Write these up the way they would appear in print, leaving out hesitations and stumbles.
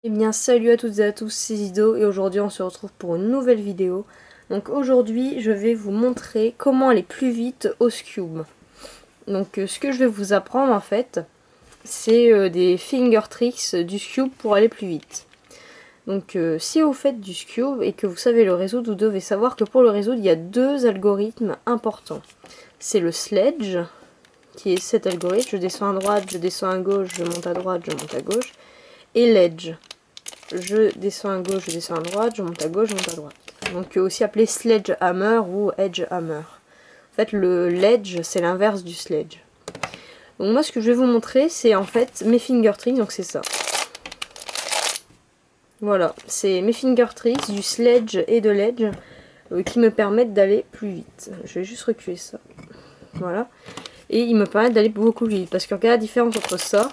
Eh bien salut à toutes et à tous, c'est Zido et aujourd'hui on se retrouve pour une nouvelle vidéo. Donc aujourd'hui je vais vous montrer comment aller plus vite au Scube. Donc ce que je vais vous apprendre en fait, c'est des finger tricks du Scube pour aller plus vite. Donc si vous faites du Scube et que vous savez le résoudre, vous devez savoir que pour le résoudre il y a deux algorithmes importants. C'est le Sledge, qui est cet algorithme, je descends à droite, je descends à gauche, je monte à droite, je monte à gauche, et l'Edge. Je descends à gauche, je descends à droite, je monte à gauche, je monte à droite. Donc aussi appelé sledgehammer ou edgehammer. En fait le ledge c'est l'inverse du sledge. Donc moi ce que je vais vous montrer c'est en fait mes finger tricks, donc c'est ça. Voilà, c'est mes finger tricks du sledge et de l'edge qui me permettent d'aller plus vite. Je vais juste reculer ça. Voilà. Et ils me permettent d'aller beaucoup plus vite parce que regarde la différence entre ça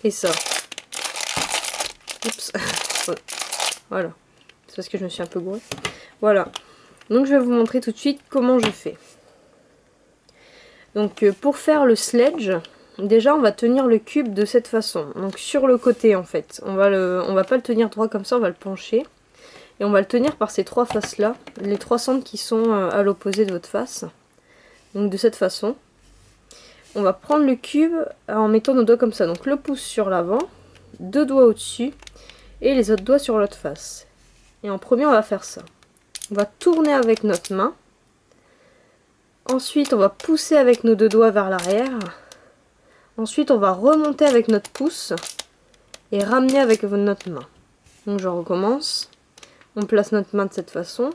et ça. Oups. Voilà. C'est parce que je me suis un peu gourée. Voilà. Donc je vais vous montrer tout de suite comment je fais. Donc pour faire le sledge, déjà on va tenir le cube de cette façon. Donc sur le côté en fait. On va pas le tenir droit comme ça, on va le pencher. Et on va le tenir par ces trois faces là. Les trois centres qui sont à l'opposé de votre face. Donc de cette façon. On va prendre le cube en mettant nos doigts comme ça. Donc le pouce sur l'avant, deux doigts au-dessus et les autres doigts sur l'autre face. Et en premier on va faire ça. On va tourner avec notre main. Ensuite on va pousser avec nos deux doigts vers l'arrière. Ensuite on va remonter avec notre pouce et ramener avec notre main. Donc je recommence. On place notre main de cette façon.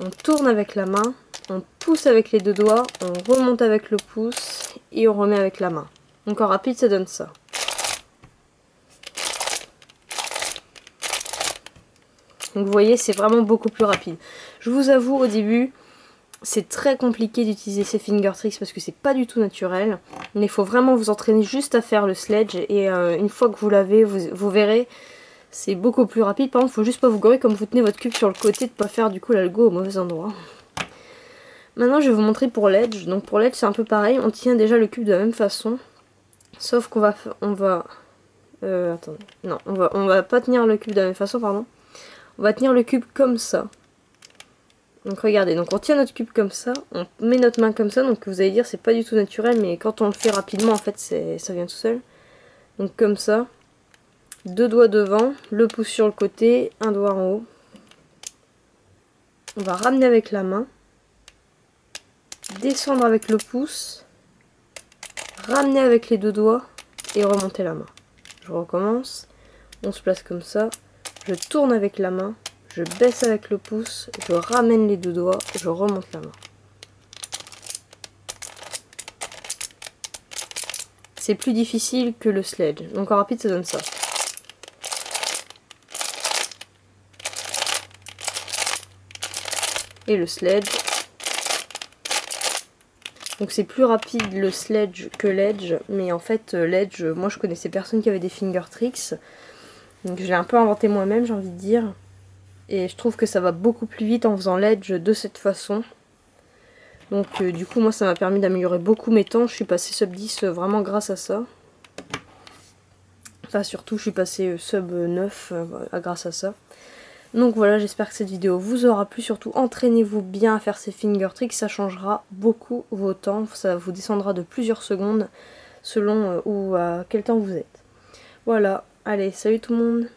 On tourne avec la main. On pousse avec les deux doigts. On remonte avec le pouce et on remet avec la main. Donc en rapide ça donne ça. Donc vous voyez, c'est vraiment beaucoup plus rapide. Je vous avoue, au début, c'est très compliqué d'utiliser ces finger tricks parce que c'est pas du tout naturel. Mais il faut vraiment vous entraîner juste à faire le sledge. Et une fois que vous l'avez, vous verrez, c'est beaucoup plus rapide. Par contre, il faut juste pas vous gourer comme vous tenez votre cube sur le côté, de pas faire du coup l'algo au mauvais endroit. Maintenant, je vais vous montrer pour l'edge. Donc pour l'edge, c'est un peu pareil. On tient déjà le cube de la même façon. Sauf qu'on va... attendez. Non, on va pas tenir le cube de la même façon, pardon. On va tenir le cube comme ça. Donc regardez, donc on tient notre cube comme ça, on met notre main comme ça, donc vous allez dire c'est pas du tout naturel, mais quand on le fait rapidement en fait ça vient tout seul. Donc comme ça, deux doigts devant, le pouce sur le côté, un doigt en haut. On va ramener avec la main, descendre avec le pouce, ramener avec les deux doigts et remonter la main. Je recommence, on se place comme ça, je tourne avec la main. Je baisse avec le pouce, je ramène les deux doigts, je remonte la main. C'est plus difficile que le sledge. Donc en rapide, ça donne ça. Et le sledge. Donc c'est plus rapide le sledge que l'edge. Mais en fait, l'edge, moi je connaissais personne qui avait des finger tricks. Donc je l'ai un peu inventé moi-même, j'ai envie de dire. Et je trouve que ça va beaucoup plus vite en faisant l'edge de cette façon. Donc du coup moi ça m'a permis d'améliorer beaucoup mes temps. Je suis passée sub 10 vraiment grâce à ça. Enfin surtout je suis passée sub 9 grâce à ça. Donc voilà, j'espère que cette vidéo vous aura plu. Surtout entraînez-vous bien à faire ces finger tricks. Ça changera beaucoup vos temps. Ça vous descendra de plusieurs secondes selon où à quel temps vous êtes. Voilà, allez, salut tout le monde.